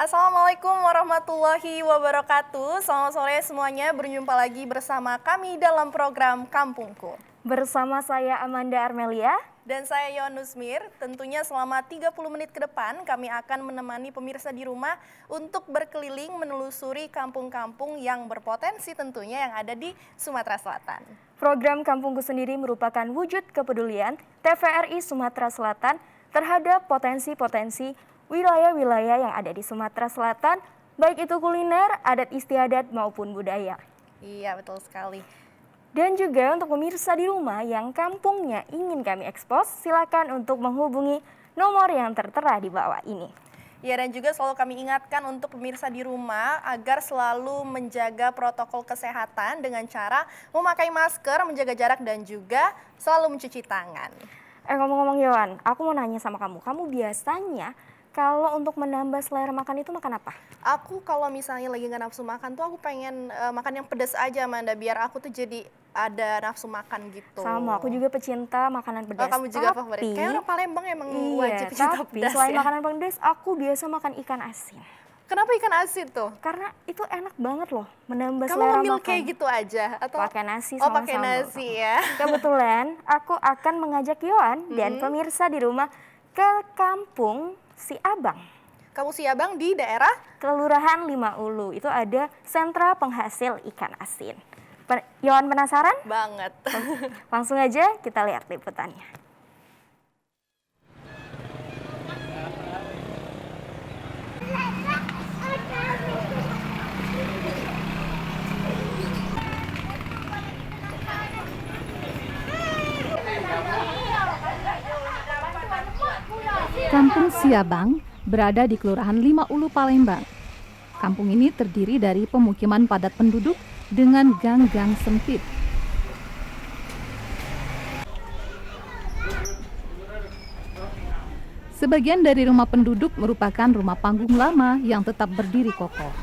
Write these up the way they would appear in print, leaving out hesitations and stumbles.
Assalamualaikum warahmatullahi wabarakatuh. Selamat sore semuanya, berjumpa lagi bersama kami dalam program Kampungku. Bersama saya Amanda Armelia. Dan saya Yonus Mir. Tentunya selama 30 menit ke depan kami akan menemani pemirsa di rumah untuk berkeliling menelusuri kampung-kampung yang berpotensi tentunya yang ada di Sumatera Selatan. Program Kampungku sendiri merupakan wujud kepedulian TVRI Sumatera Selatan terhadap potensi-potensi wilayah-wilayah yang ada di Sumatera Selatan, baik itu kuliner, adat istiadat maupun budaya. Iya, betul sekali. Dan juga untuk pemirsa di rumah yang kampungnya ingin kami ekspos, silakan untuk menghubungi nomor yang tertera di bawah ini. Ya, dan juga selalu kami ingatkan untuk pemirsa di rumah agar selalu menjaga protokol kesehatan dengan cara memakai masker, menjaga jarak, dan juga selalu mencuci tangan. Ngomong-ngomong Yohan, aku mau nanya sama kamu biasanya kalau untuk menambah selera makan itu makan apa? Aku kalau misalnya lagi nggak nafsu makan tuh aku pengen makan yang pedas aja, Amanda, biar aku tuh jadi ada nafsu makan gitu. Sama, aku juga pecinta makanan pedas. Oh, kamu juga favorit? Kayak orang Palembang emang wajib pecinta pedas selain ya? makanan pedas, aku biasa makan ikan asin. Kenapa ikan asin tuh? Karena itu enak banget loh, menambah Kamu selera makan. Kamu ngambil kayak gitu aja? Atau pakai nasi sama sama pakai nasi ya? Kebetulan aku akan mengajak Yohan dan pemirsa di rumah ke kampung Siabang. Kampung Siabang di daerah? Kelurahan Lima Ulu, itu ada sentra penghasil ikan asin. Yohan penasaran? Banget. Langsung aja kita lihat liputannya. Kampung Siabang berada di Kelurahan Lima Ulu, Palembang. Kampung ini terdiri dari pemukiman padat penduduk dengan gang-gang sempit. Sebagian dari rumah penduduk merupakan rumah panggung lama yang tetap berdiri kokoh.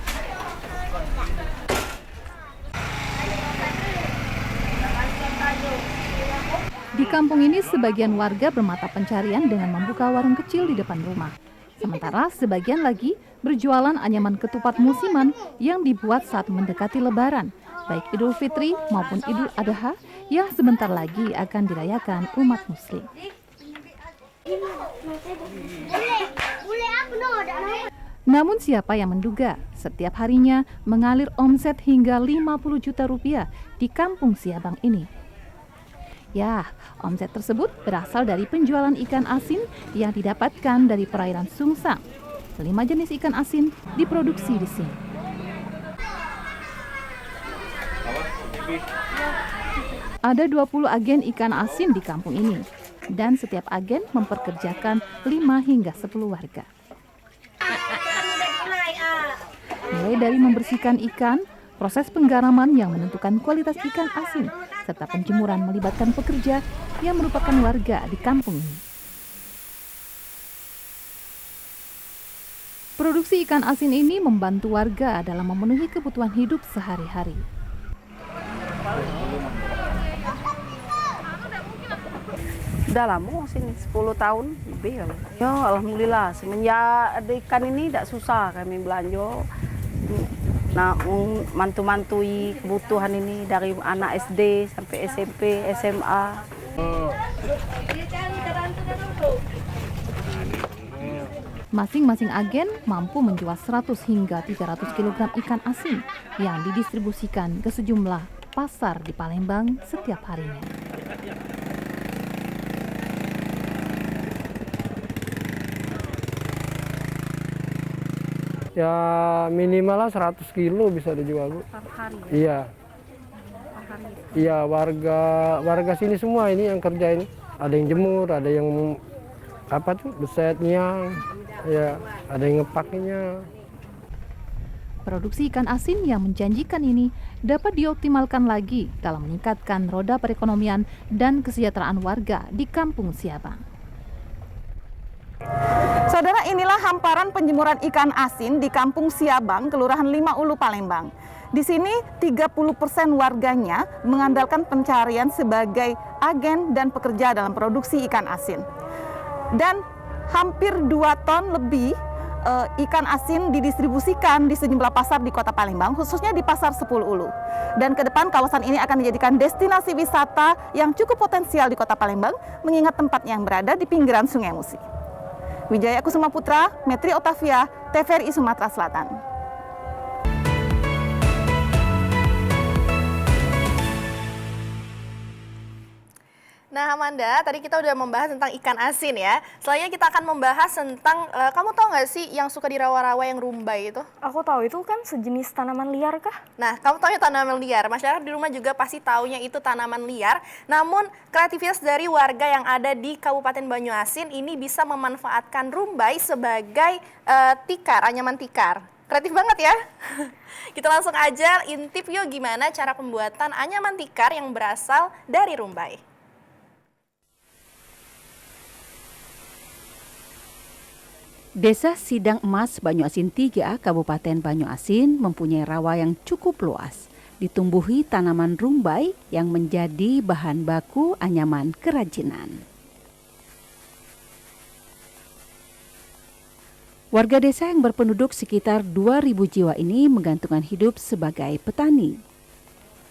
Di kampung ini sebagian warga bermata pencarian dengan membuka warung kecil di depan rumah. Sementara sebagian lagi berjualan anyaman ketupat musiman yang dibuat saat mendekati Lebaran, baik Idul Fitri maupun Idul Adha yang sebentar lagi akan dirayakan umat Muslim. Namun siapa yang menduga setiap harinya mengalir omset hingga 50 juta rupiah di kampung Siabang ini. Ya, omset tersebut berasal dari penjualan ikan asin yang didapatkan dari perairan Sungsang. 5 jenis ikan asin diproduksi di sini. Ada 20 agen ikan asin di kampung ini, dan setiap agen memperkerjakan 5 hingga 10 warga. Mulai dari membersihkan ikan, proses penggaraman yang menentukan kualitas ikan asin, serta penjemuran melibatkan pekerja yang merupakan warga di kampung ini. Produksi ikan asin ini membantu warga dalam memenuhi kebutuhan hidup sehari-hari. Udah lama sini, 10 tahun lebih. Ya alhamdulillah, semenjak ada ikan ini tidak susah kami belanja. Nah, mantu-mantui kebutuhan ini dari anak SD sampai SMP, SMA. Masing-masing agen mampu menjual 100 hingga 300 kg ikan asin yang didistribusikan ke sejumlah pasar di Palembang setiap harinya. Ya minimal lah 100 kilo bisa dijual, Bu. Per hari ya? Iya. Per hari. Iya, warga sini semua ini yang kerja ini. Ada yang jemur, ada yang besetnya, ya, ada yang ngepaknya. Produksi ikan asin yang menjanjikan ini dapat dioptimalkan lagi dalam meningkatkan roda perekonomian dan kesejahteraan warga di kampung Siabang. Saudara, inilah hamparan penjemuran ikan asin di kampung Siabang, Kelurahan Lima Ulu, Palembang. Di sini 30% warganya mengandalkan pencarian sebagai agen dan pekerja dalam produksi ikan asin. Dan hampir 2 ton lebih ikan asin didistribusikan di sejumlah pasar di Kota Palembang, khususnya di Pasar 10 Ulu. Dan ke depan kawasan ini akan dijadikan destinasi wisata yang cukup potensial di Kota Palembang, mengingat tempat yang berada di pinggiran Sungai Musi. Wijaya Kusuma Putra, Metri Otavia, TVRI Sumatera Selatan. Nah Amanda, tadi kita udah membahas tentang ikan asin ya. Selanjutnya kita akan membahas tentang, kamu tahu nggak sih yang suka di rawa-rawa yang rumbai itu? Aku tahu itu kan sejenis tanaman liar kah? Nah, kamu tahu tanaman liar. Masyarakat di rumah juga pasti taunya itu tanaman liar. Namun, kreativitas dari warga yang ada di Kabupaten Banyuasin ini bisa memanfaatkan rumbai sebagai tikar, anyaman tikar. Kreatif banget ya. Kita langsung aja intip yuk gimana cara pembuatan anyaman tikar yang berasal dari rumbai. Desa Sidang Emas Banyuasin 3, Kabupaten Banyuasin mempunyai rawa yang cukup luas, ditumbuhi tanaman rumbai yang menjadi bahan baku anyaman kerajinan. Warga desa yang berpenduduk sekitar 2.000 jiwa ini menggantungkan hidup sebagai petani.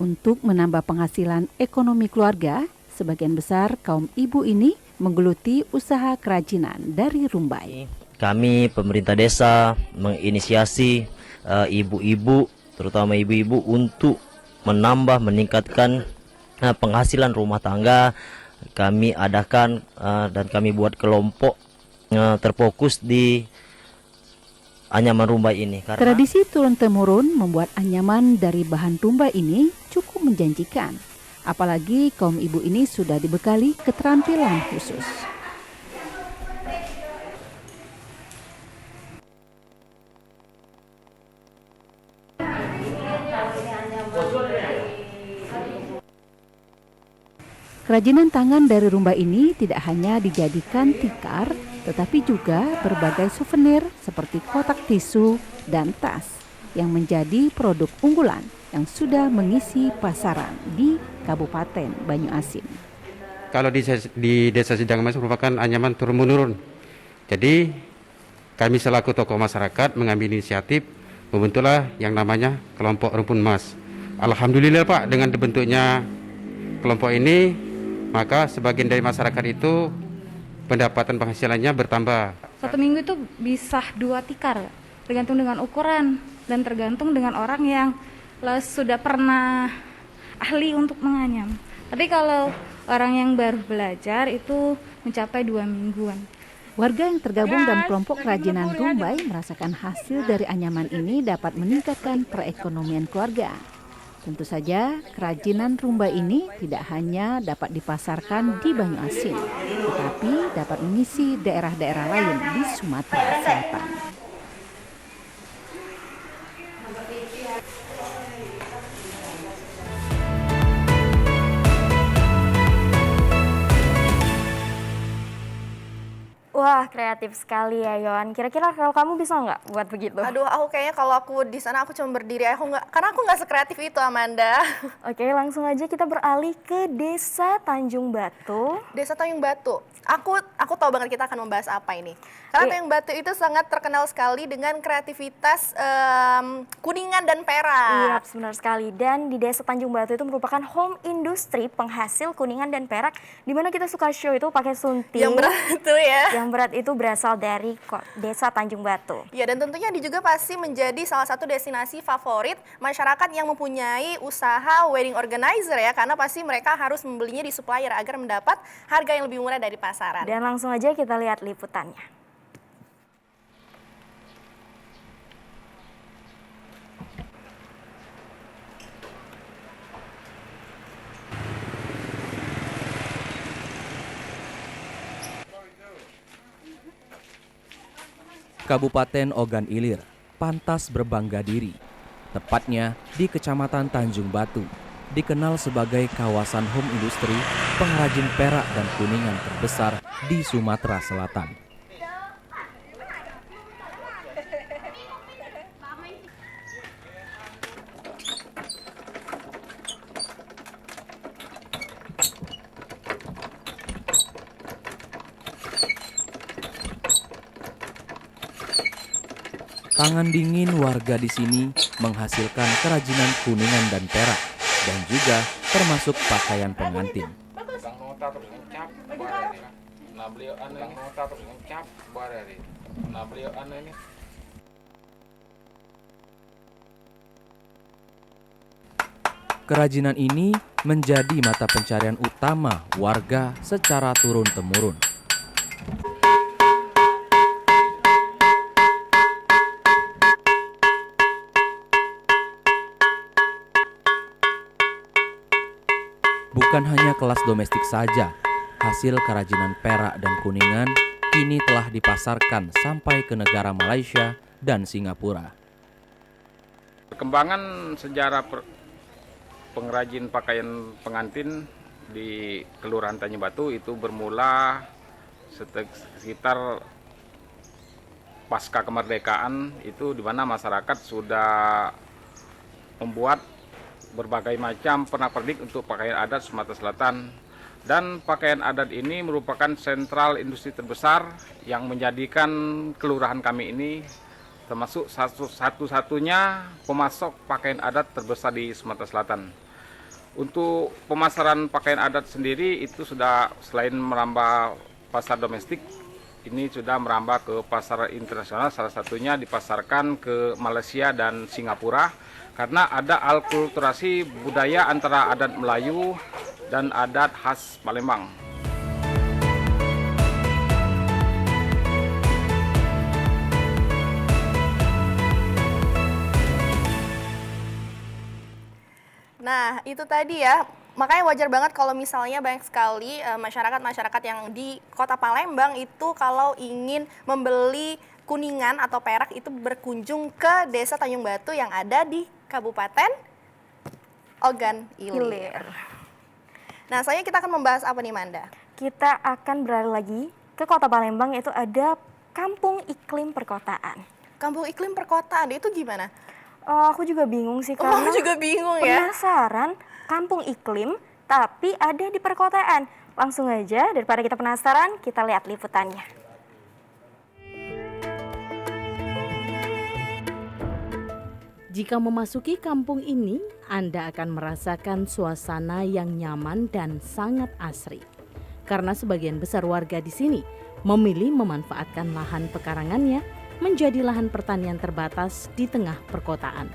Untuk menambah penghasilan ekonomi keluarga, sebagian besar kaum ibu ini menggeluti usaha kerajinan dari rumbai. Kami pemerintah desa menginisiasi ibu-ibu, terutama ibu-ibu untuk meningkatkan penghasilan rumah tangga. Kami adakan dan kami buat kelompok terfokus di anyaman rumbai ini. Tradisi turun-temurun membuat anyaman dari bahan rumbai ini cukup menjanjikan. Apalagi kaum ibu ini sudah dibekali keterampilan khusus. Kerajinan tangan dari rumbai ini tidak hanya dijadikan tikar, tetapi juga berbagai souvenir seperti kotak tisu dan tas yang menjadi produk unggulan yang sudah mengisi pasaran di Kabupaten Banyuasin. Kalau di Desa Sidang Emas merupakan anyaman turun-menurun. Jadi kami selaku tokoh masyarakat mengambil inisiatif membentuklah yang namanya kelompok rumpun emas. Alhamdulillah Pak, dengan dibentuknya kelompok ini, maka sebagian dari masyarakat itu pendapatan penghasilannya bertambah. Satu minggu itu bisa 2 tikar, tergantung dengan ukuran dan tergantung dengan orang yang sudah pernah ahli untuk menganyam. Tapi kalau orang yang baru belajar itu mencapai 2 mingguan. Warga yang tergabung dalam kelompok kerajinan rumbai merasakan hasil dari anyaman ini dapat meningkatkan perekonomian keluarga. Tentu saja kerajinan rumbai ini tidak hanya dapat dipasarkan di Banyuasin, tetapi dapat mengisi daerah-daerah lain di Sumatera Selatan. Wah, kreatif sekali ya, Yohan. Kira-kira kalau kamu bisa nggak buat begitu? Aduh, aku kayaknya kalau aku di sana aku cuma berdiri, karena aku nggak sekreatif itu, Amanda. Oke, langsung aja kita beralih ke Desa Tanjung Batu. Desa Tanjung Batu. Aku tahu banget kita akan membahas apa ini. Karena Tanjung Batu itu sangat terkenal sekali dengan kreativitas kuningan dan perak. Iya, benar sekali. Dan di Desa Tanjung Batu itu merupakan home industri penghasil kuningan dan perak, di mana kita suka show itu pakai sunting. Yang berat itu ya. Yang berat itu berasal dari Desa Tanjung Batu. Ya, dan tentunya dia juga pasti menjadi salah satu destinasi favorit masyarakat yang mempunyai usaha wedding organizer ya, karena pasti mereka harus membelinya di supplier agar mendapat harga yang lebih murah dari pasaran. Dan langsung aja kita lihat liputannya. Kabupaten Ogan Ilir pantas berbangga diri, tepatnya di Kecamatan Tanjung Batu, dikenal sebagai kawasan home industri pengrajin perak dan kuningan terbesar di Sumatera Selatan. tangan dingin warga di sini menghasilkan kerajinan kuningan dan perak, dan juga termasuk pakaian pengantin. Kerajinan ini menjadi mata pencarian utama warga secara turun-temurun. Bukan hanya kelas domestik saja, hasil kerajinan perak dan kuningan kini telah dipasarkan sampai ke negara Malaysia dan Singapura. Perkembangan sejarah pengrajin pakaian pengantin di Kelurahan Tanjung Batu itu bermula sekitar pasca kemerdekaan, itu di mana masyarakat sudah membuat berbagai macam pernak-pernik untuk pakaian adat Sumatera Selatan. Dan pakaian adat ini merupakan sentral industri terbesar yang menjadikan kelurahan kami ini termasuk satu-satunya pemasok pakaian adat terbesar di Sumatera Selatan. Untuk pemasaran pakaian adat sendiri itu sudah selain merambah pasar domestik, ini sudah merambah ke pasar internasional, salah satunya dipasarkan ke Malaysia dan Singapura karena ada alkulturasi budaya antara adat Melayu dan adat khas Palembang. Nah, itu tadi ya. Makanya wajar banget kalau misalnya banyak sekali masyarakat-masyarakat yang di Kota Palembang itu kalau ingin membeli kuningan atau perak itu berkunjung ke Desa Tanjung Batu yang ada di Kabupaten Ogan Ilir. Nah, selanjutnya kita akan membahas apa nih, Manda? Kita akan beralih lagi ke Kota Palembang, yaitu ada Kampung Iklim Perkotaan. Kampung Iklim Perkotaan, itu gimana? Aku juga bingung sih, karena aku juga bingung ya. Penasaran, kampung iklim tapi ada di perkotaan. Langsung aja, daripada kita penasaran, kita lihat liputannya. Jika memasuki kampung ini, Anda akan merasakan suasana yang nyaman dan sangat asri. Karena sebagian besar warga di sini memilih memanfaatkan lahan pekarangannya menjadi lahan pertanian terbatas di tengah perkotaan.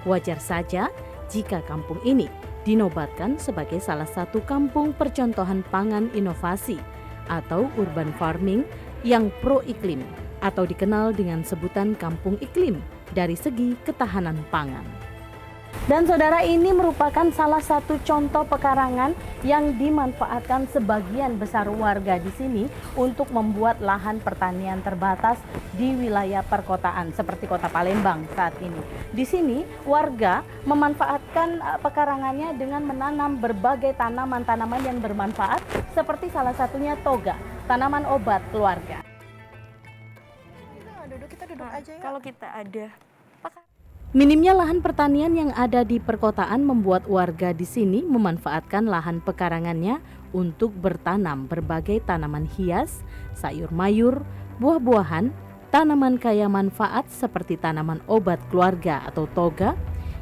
Wajar saja jika kampung ini dinobatkan sebagai salah satu kampung percontohan pangan inovasi atau urban farming yang pro iklim atau dikenal dengan sebutan kampung iklim dari segi ketahanan pangan. Dan saudara, ini merupakan salah satu contoh pekarangan yang dimanfaatkan sebagian besar warga di sini untuk membuat lahan pertanian terbatas di wilayah perkotaan seperti Kota Palembang saat ini. Di sini warga memanfaatkan pekarangannya dengan menanam berbagai tanaman-tanaman yang bermanfaat seperti salah satunya toga, tanaman obat keluarga. Kita duduk aja ya. Kalau kita ada Minimnya lahan pertanian yang ada di perkotaan membuat warga di sini memanfaatkan lahan pekarangannya untuk bertanam berbagai tanaman hias, sayur mayur, buah-buahan, tanaman kaya manfaat seperti tanaman obat keluarga atau toga,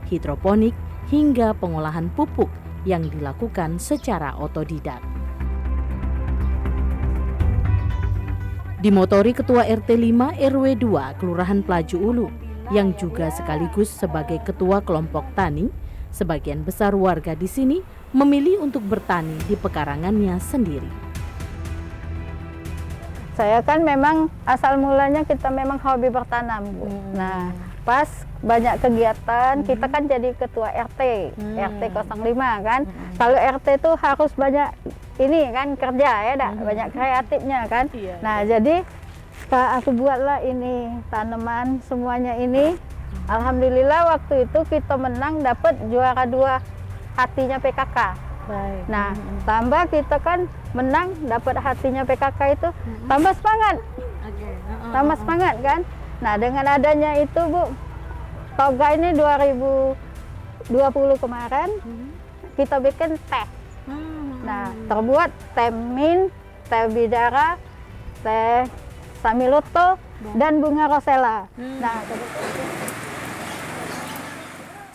hidroponik, hingga pengolahan pupuk yang dilakukan secara otodidak. Dimotori Ketua RT 5 RW 2 Kelurahan Pelaju Ulu, yang juga sekaligus sebagai ketua kelompok tani, sebagian besar warga di sini memilih untuk bertani di pekarangannya sendiri. Saya kan memang asal mulanya kita memang hobi bertanam, Bu. Nah, pas banyak kegiatan, kita kan jadi ketua RT, RT 05 kan. Kalau RT itu harus banyak ini kan kerja ya, banyak kreatifnya kan. Nah, jadi aku buatlah ini tanaman semuanya ini. Alhamdulillah waktu itu kita menang, dapat juara 2 hatinya PKK. Baik. Nah, tambah kita kan menang dapat hatinya PKK itu, tambah semangat. Tambah semangat kan. Nah, dengan adanya itu, Bu, toga ini 2020 kemarin kita bikin teh. Nah, terbuat teh mint, teh bidara, teh Samiloto, dan bunga rosella. Nah,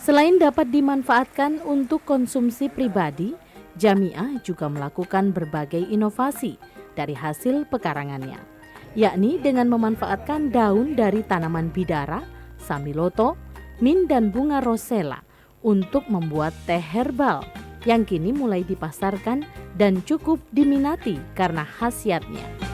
Selain dapat dimanfaatkan untuk konsumsi pribadi, Jamiah juga melakukan berbagai inovasi dari hasil pekarangannya, yakni dengan memanfaatkan daun dari tanaman bidara, samiloto, mint dan bunga rosella untuk membuat teh herbal yang kini mulai dipasarkan dan cukup diminati karena khasiatnya.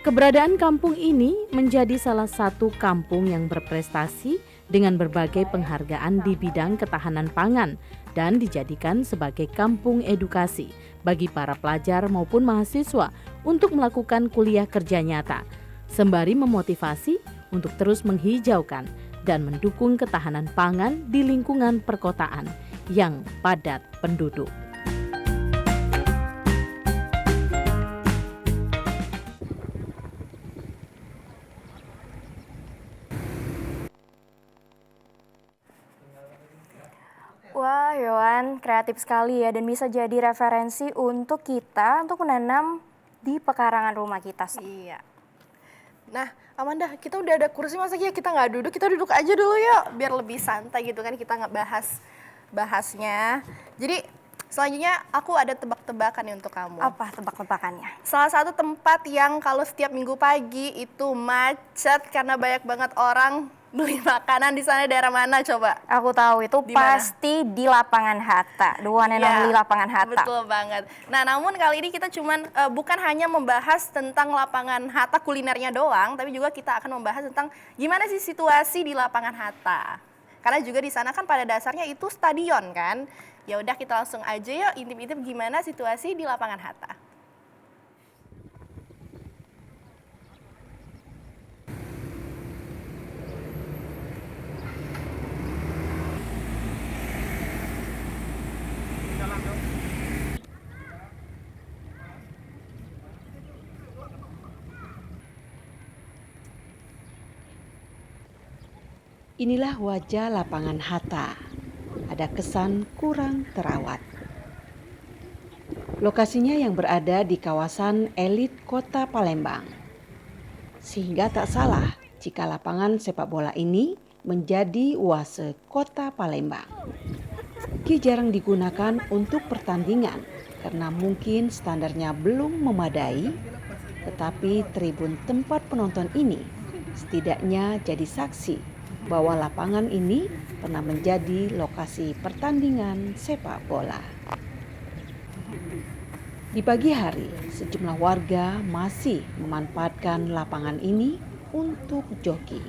Keberadaan kampung ini menjadi salah satu kampung yang berprestasi dengan berbagai penghargaan di bidang ketahanan pangan dan dijadikan sebagai kampung edukasi bagi para pelajar maupun mahasiswa untuk melakukan kuliah kerja nyata, sembari memotivasi untuk terus menghijaukan dan mendukung ketahanan pangan di lingkungan perkotaan yang padat penduduk. Wah, Yohan, kreatif sekali ya dan bisa jadi referensi untuk kita untuk menanam di pekarangan rumah kita. Iya. Nah, Amanda, kita udah ada kursi, masa kita nggak duduk? Kita duduk aja dulu yuk, biar lebih santai gitu kan, kita nggak bahasnya. Jadi selanjutnya aku ada tebak-tebakan nih untuk kamu. Apa tebak-tebakannya? Salah satu tempat yang kalau setiap minggu pagi itu macet karena banyak banget orang beli makanan di sana, daerah mana coba? Aku tahu itu pasti di Lapangan Hatta, the one and only Lapangan Hatta. Betul banget. Nah, namun kali ini kita bukan hanya membahas tentang Lapangan Hatta kulinernya doang, tapi juga kita akan membahas tentang gimana sih situasi di Lapangan Hatta. Karena juga di sana kan pada dasarnya itu stadion kan. Ya udah kita langsung aja yuk intip-intip gimana situasi di Lapangan Hatta. Inilah wajah Lapangan Hatta. Ada kesan kurang terawat. Lokasinya yang berada di kawasan elit kota Palembang. Sehingga tak salah jika lapangan sepak bola ini menjadi oase kota Palembang. Meski jarang digunakan untuk pertandingan karena mungkin standarnya belum memadai, tetapi tribun tempat penonton ini setidaknya jadi saksi bahwa lapangan ini pernah menjadi lokasi pertandingan sepak bola. Di pagi hari, sejumlah warga masih memanfaatkan lapangan ini untuk jogging.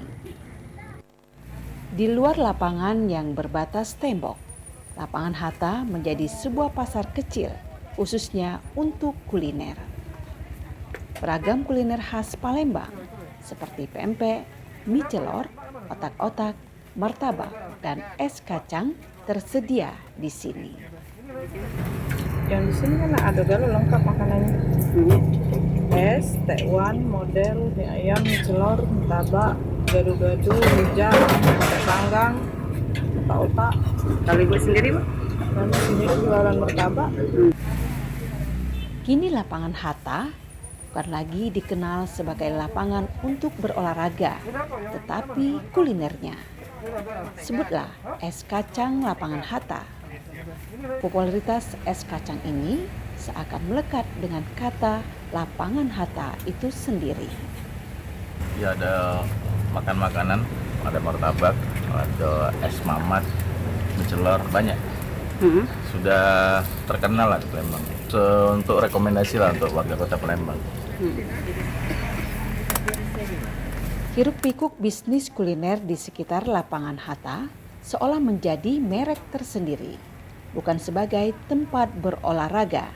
Di luar lapangan yang berbatas tembok, Lapangan Hatta menjadi sebuah pasar kecil, khususnya untuk kuliner. Beragam kuliner khas Palembang, seperti pempek, mie celor, otak-otak, martabak, dan es kacang tersedia di sini. Yang di sini kan ada galau lengkap makanannya. Es, tekwan, model, mie ayam, mie celor, martabak, gado-gado, rujak, otak panggang, otak-otak. Kalau ibu sendiri, Bu? Kami sendiri jualan martabak. Kini Lapangan Hatta bukan lagi dikenal sebagai lapangan untuk berolahraga, tetapi kulinernya. Sebutlah es kacang Lapangan Hatta. Popularitas es kacang ini seakan melekat dengan kata Lapangan Hatta itu sendiri. Ya, ada makan makanan, ada martabak, ada es mamat, mie celor, banyak. Sudah terkenal lah di Palembang. Untuk rekomendasi lah untuk warga kota Palembang. Hiruk pikuk bisnis kuliner di sekitar Lapangan Hatta seolah menjadi merek tersendiri, bukan sebagai tempat berolahraga.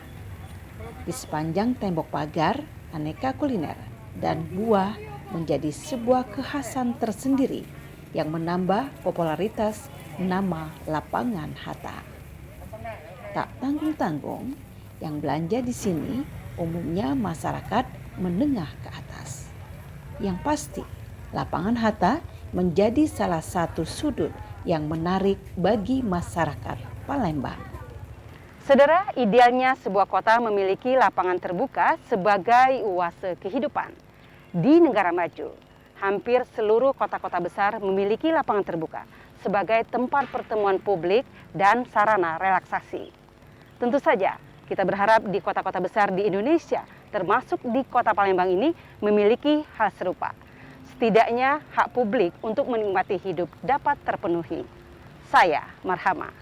Di sepanjang tembok pagar, aneka kuliner dan buah menjadi sebuah kekhasan tersendiri yang menambah popularitas nama Lapangan Hatta. Tak tanggung-tanggung, yang belanja di sini umumnya masyarakat menengah ke atas. Yang pasti, Lapangan Hatta menjadi salah satu sudut yang menarik bagi masyarakat Palembang. Saudara, idealnya sebuah kota memiliki lapangan terbuka sebagai oase kehidupan. Di negara maju, hampir seluruh kota-kota besar memiliki lapangan terbuka sebagai tempat pertemuan publik dan sarana relaksasi. Tentu saja, kita berharap di kota-kota besar di Indonesia, termasuk di kota Palembang ini, memiliki hal serupa. Setidaknya hak publik untuk menikmati hidup dapat terpenuhi. Saya Marhama.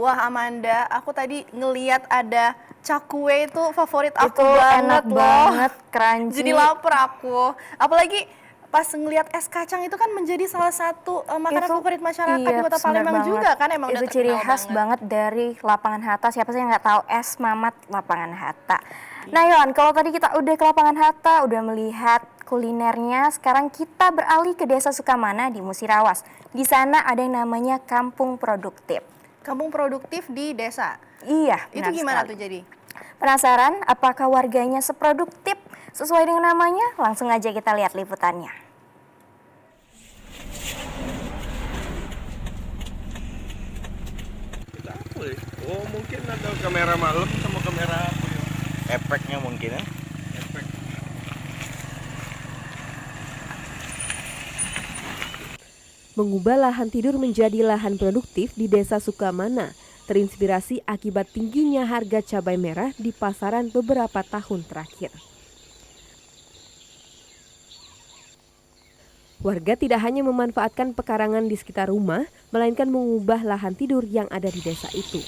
Wah Amanda, aku tadi ngeliat ada cakwe itu favorit aku Itu banget enak loh. banget, crunchy. Jadi lapar aku. Apalagi pas ngeliat es kacang itu kan menjadi salah satu makanan Itu, favorit masyarakat di iya, Kota bener Palembang banget. juga kan, emang itu udah ciri terkenal khas banget dari Lapangan Hatta. Siapa sih yang nggak tahu es Mamat Lapangan Hatta? Nah Yon, kalau tadi kita udah ke Lapangan Hatta, udah melihat kulinernya, sekarang kita beralih ke Desa Sukamana di Musirawas. Di sana ada yang namanya Kampung Produktif. Kampung produktif di desa. Iya, Itu benar gimana sekali. tuh jadi? Penasaran apakah warganya seproduktif sesuai dengan namanya? Langsung aja kita lihat liputannya. Oh mungkin ada kamera malam sama kamera efeknya mungkin ya. Efek. Mengubah lahan tidur menjadi lahan produktif di Desa Sukamana terinspirasi akibat tingginya harga cabai merah di pasaran beberapa tahun terakhir. Warga tidak hanya memanfaatkan pekarangan di sekitar rumah, melainkan mengubah lahan tidur yang ada di desa itu.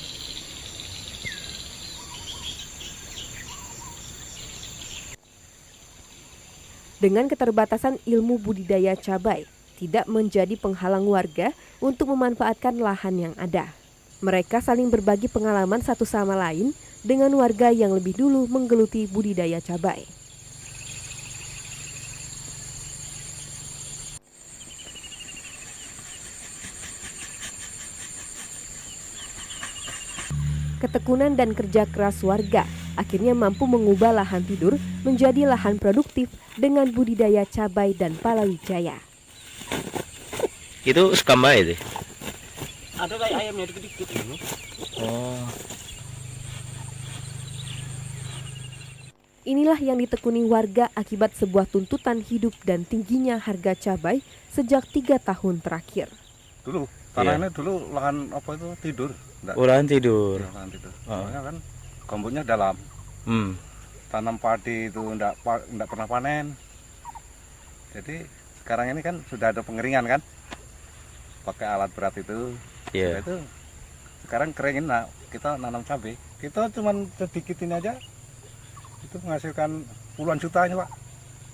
Dengan keterbatasan ilmu budidaya cabai, tidak menjadi penghalang warga untuk memanfaatkan lahan yang ada. Mereka saling berbagi pengalaman satu sama lain dengan warga yang lebih dulu menggeluti budidaya cabai. Ketekunan dan kerja keras warga akhirnya mampu mengubah lahan tidur menjadi lahan produktif dengan budidaya cabai dan palawija. Itu Sukamba itu? Ada kayak ayamnya dikit-dikit ini. Oh. Inilah yang ditekuni warga akibat sebuah tuntutan hidup dan tingginya harga cabai sejak 3 tahun terakhir. Dulu tanahnya dulu lahan apa itu tidur. Oh, lahan tidur. Ya, lahan tidur. Soalnya kan gambutnya dalam. Tanam padi itu enggak pernah panen. Jadi sekarang ini kan sudah ada pengeringan kan. Pakai alat berat itu. Iya. Itu sekarang keringin, nah kita nanam cabai. Kita cuman sedikit ini aja. Itu menghasilkan puluhan jutanya, Pak.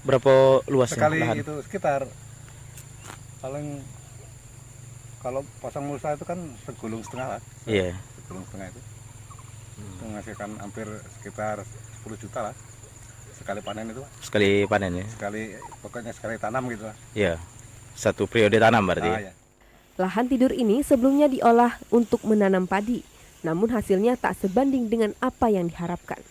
Berapa luasnya Sekali lahan? itu sekitar paling kalau pasang mulsa itu kan segulung setengah lah. Iya. Segulung setengah itu. Itu menghasilkan hampir sekitar 10 juta lah. Sekali panen itu, Pak. Sekali panen ya? Pokoknya sekali tanam gitu lah. Iya. Satu periode tanam berarti. Nah, ya. Lahan tidur ini sebelumnya diolah untuk menanam padi, namun hasilnya tak sebanding dengan apa yang diharapkan.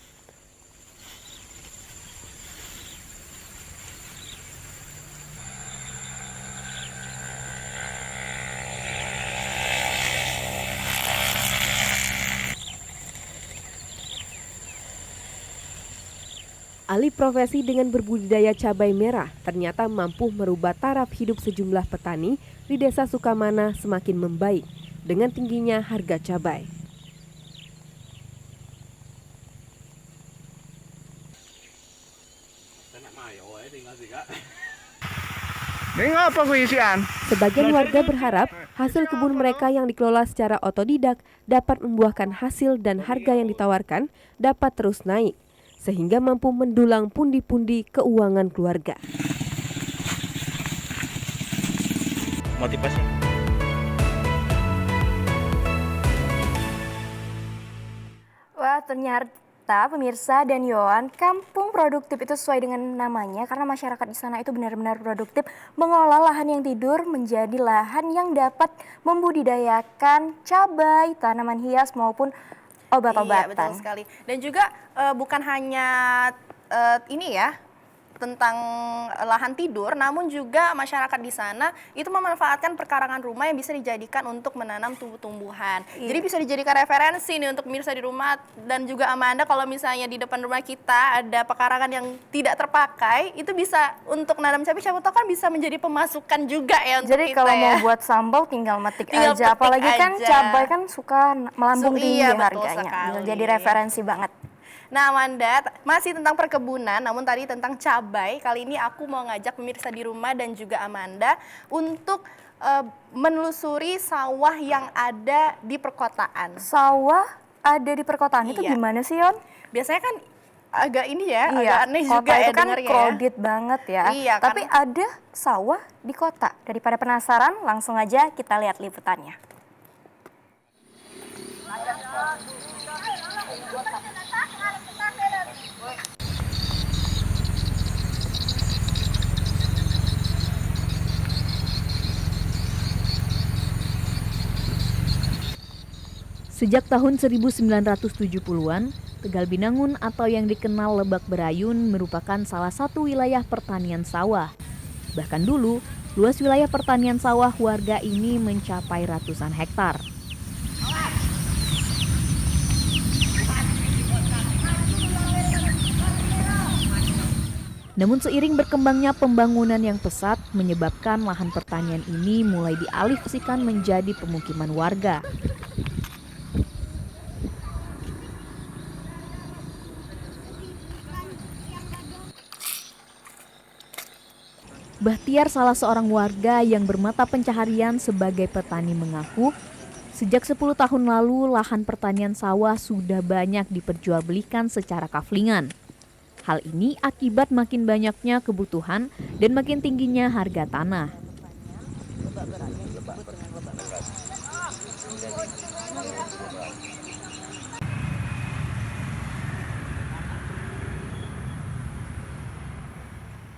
Alih profesi dengan berbudidaya cabai merah ternyata mampu merubah taraf hidup sejumlah petani di Desa Sukamana semakin membaik dengan tingginya harga cabai. Sebagian warga berharap hasil kebun mereka yang dikelola secara otodidak dapat membuahkan hasil dan harga yang ditawarkan dapat terus naik, sehingga mampu mendulang pundi-pundi keuangan keluarga. Motivasi. Wah, ternyata pemirsa dan Yohan, kampung produktif itu sesuai dengan namanya karena masyarakat di sana itu benar-benar produktif mengolah lahan yang tidur menjadi lahan yang dapat membudidayakan cabai, tanaman hias maupun obat-obatan. Iya, betul sekali. Dan juga bukan hanya ini ya, tentang lahan tidur, namun juga masyarakat di sana itu memanfaatkan perkarangan rumah yang bisa dijadikan untuk menanam tumbuh-tumbuhan. Jadi bisa dijadikan referensi nih untuk pemirsa di rumah dan juga Amanda, kalau misalnya di depan rumah kita ada pekarangan yang tidak terpakai, itu bisa untuk nanam cabai, siapa tahu kan bisa menjadi pemasukan juga ya untuk Jadi kita kalau ya. mau buat sambal tinggal metik Tinggal aja, petik apalagi kan aja. cabai kan suka melambung tinggi Iya, betul harganya. sekali. Jadi referensi banget. Nah Amanda, masih tentang perkebunan, namun tadi tentang cabai. Kali ini aku mau ngajak pemirsa di rumah dan juga Amanda untuk menelusuri sawah yang ada di perkotaan. Sawah ada di perkotaan itu gimana sih, Yon? Biasanya kan agak ini ya, Iya, agak aneh kota juga itu ya kan dengarnya crowded banget ya. Iya, Tapi ada sawah di kota. Daripada penasaran, langsung aja kita lihat liputannya. Sejak tahun 1970-an, Tegal Binangun atau yang dikenal Lebak Berayun merupakan salah satu wilayah pertanian sawah. Bahkan dulu, luas wilayah pertanian sawah warga ini mencapai ratusan hektar. Namun seiring berkembangnya pembangunan yang pesat menyebabkan lahan pertanian ini mulai dialihfungsikan menjadi pemukiman warga. Bahtiar, salah seorang warga yang bermata pencaharian sebagai petani, mengaku sejak 10 tahun lalu lahan pertanian sawah sudah banyak diperjualbelikan secara kaflingan. Hal ini akibat makin banyaknya kebutuhan dan makin tingginya harga tanah.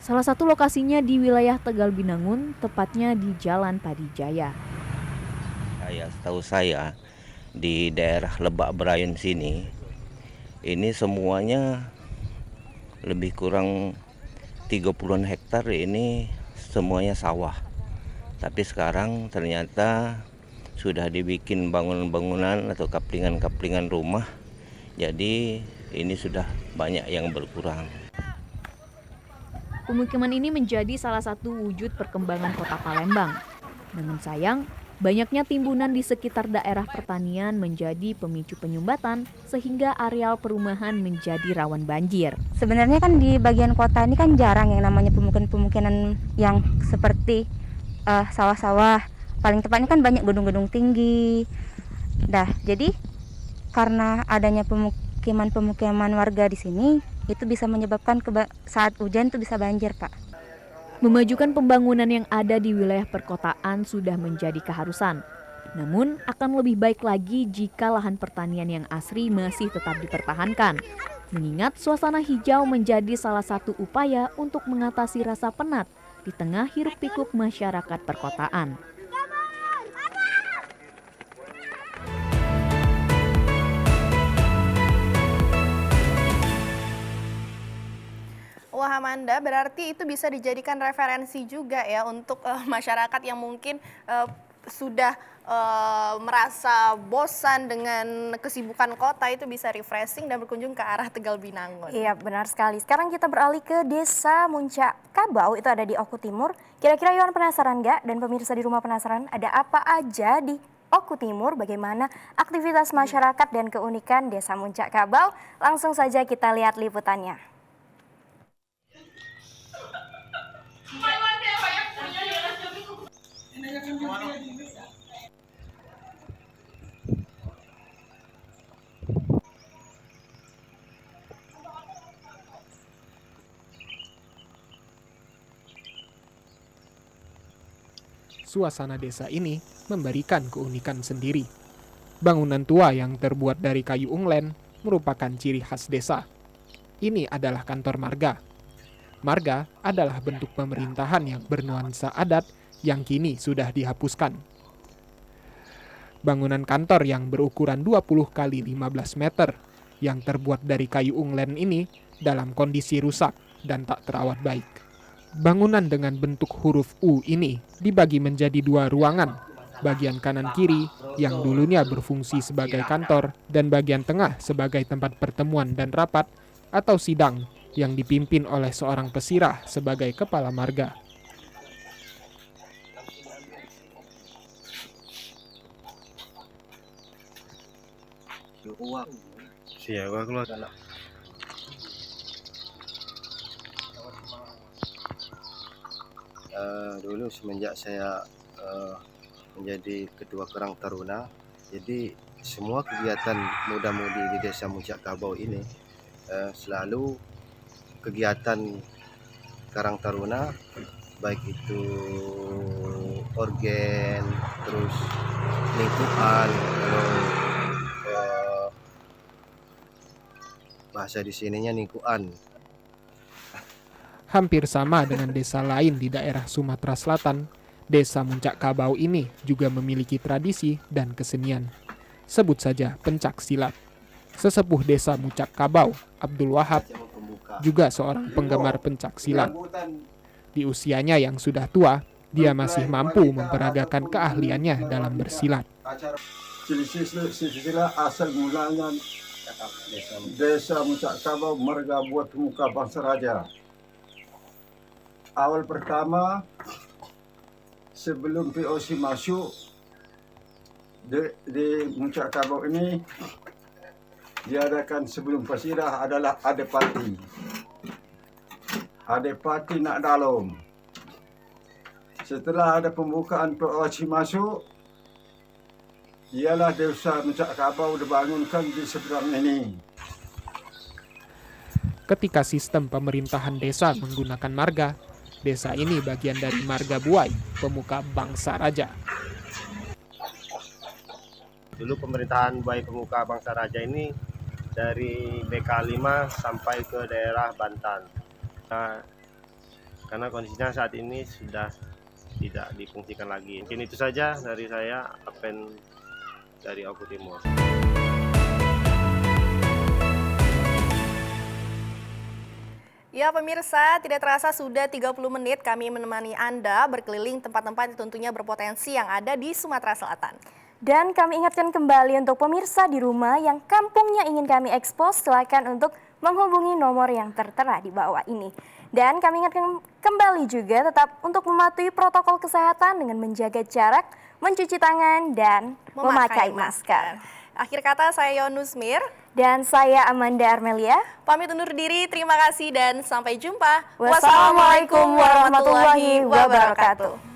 Salah satu lokasinya di wilayah Tegal Binangun, tepatnya di Jalan Padijaya. Setahu saya di daerah Lebak Berayun sini, ini semuanya lebih kurang 30-an hektar ini semuanya sawah. Tapi sekarang ternyata sudah dibikin bangunan-bangunan atau kaplingan-kaplingan rumah. Jadi ini sudah banyak yang berkurang. Pemukiman ini menjadi salah satu wujud perkembangan kota Palembang. Namun sayang, banyaknya timbunan di sekitar daerah pertanian menjadi pemicu penyumbatan sehingga areal perumahan menjadi rawan banjir. Sebenarnya kan di bagian kota ini kan jarang yang namanya pemukiman-pemukiman yang seperti sawah-sawah. Paling tepatnya kan banyak gedung-gedung tinggi. Jadi karena adanya pemukiman warga di sini, itu bisa menyebabkan saat hujan itu bisa banjir, Pak. Memajukan pembangunan yang ada di wilayah perkotaan sudah menjadi keharusan. Namun akan lebih baik lagi jika lahan pertanian yang asri masih tetap dipertahankan. Mengingat suasana hijau menjadi salah satu upaya untuk mengatasi rasa penat di tengah hiruk-pikuk masyarakat perkotaan. Wah Amanda, berarti itu bisa dijadikan referensi juga ya untuk masyarakat yang mungkin sudah merasa bosan dengan kesibukan kota, itu bisa refreshing dan berkunjung ke arah Tegal Binangun. Iya, benar sekali. Sekarang kita beralih ke Desa Muncak Kabau, itu ada di Oku Timur. Kira-kira Yon penasaran nggak? Dan pemirsa di rumah penasaran ada apa aja di Oku Timur? Bagaimana aktivitas masyarakat dan keunikan Desa Muncak Kabau? Langsung saja kita lihat liputannya. Suasana desa ini memberikan keunikan sendiri. Bangunan tua yang terbuat dari kayu unglen merupakan ciri khas desa. Ini adalah kantor marga. Marga adalah bentuk pemerintahan yang bernuansa adat yang kini sudah dihapuskan. Bangunan kantor yang berukuran 20 x 15 meter yang terbuat dari kayu unglen ini dalam kondisi rusak dan tak terawat baik. Bangunan dengan bentuk huruf U ini dibagi menjadi 2 ruangan, bagian kanan kiri yang dulunya berfungsi sebagai kantor dan bagian tengah sebagai tempat pertemuan dan rapat atau sidang yang dipimpin oleh seorang pesirah sebagai kepala marga. Dulu semenjak saya menjadi Ketua Karang Taruna, jadi semua kegiatan muda-mudi di Desa Muncak Kabau ini selalu kegiatan Karang Taruna, baik itu organ, terus lingkungan, bahasa di sininya lingkungan. Hampir sama dengan desa lain di daerah Sumatera Selatan, Desa Muncak Kabau ini juga memiliki tradisi dan kesenian. Sebut saja pencak silat. Sesepuh Desa Muncak Kabau, Abdul Wahab, juga seorang penggemar pencak silat. Di usianya yang sudah tua, dia masih mampu memperagakan keahliannya dalam bersilat. Silsilah asal mulanya Desa Muncak Kabau, marga buat pemuka bangsa raja. Awal pertama, sebelum POC masuk di Muncak Kabau ini, diadakan sebelum pesirah adalah adepati. Adepati nak dalam. Setelah ada pembukaan POC masuk, ialah Desa Muncak Kabau dibangunkan di seberang ini. Ketika sistem pemerintahan desa menggunakan marga, desa ini bagian dari marga Buai, pemuka bangsa raja. Dulu pemerintahan Buai Pemuka Bangsa Raja ini dari BK5 sampai ke daerah Bantan. Nah, karena kondisinya saat ini sudah tidak difungsikan lagi. Mungkin itu saja dari saya, Apen dari Oku Timur. Ya pemirsa, tidak terasa sudah 30 menit kami menemani Anda berkeliling tempat-tempat tentunya berpotensi yang ada di Sumatera Selatan. Dan kami ingatkan kembali untuk pemirsa di rumah yang kampungnya ingin kami ekspos, silakan untuk menghubungi nomor yang tertera di bawah ini. Dan kami ingatkan kembali juga tetap untuk mematuhi protokol kesehatan dengan menjaga jarak, mencuci tangan, dan memakai masker. Akhir kata saya Yonus Mir. Dan saya Amanda Armelia. Pamit undur diri, terima kasih dan sampai jumpa. Wassalamualaikum warahmatullahi wabarakatuh.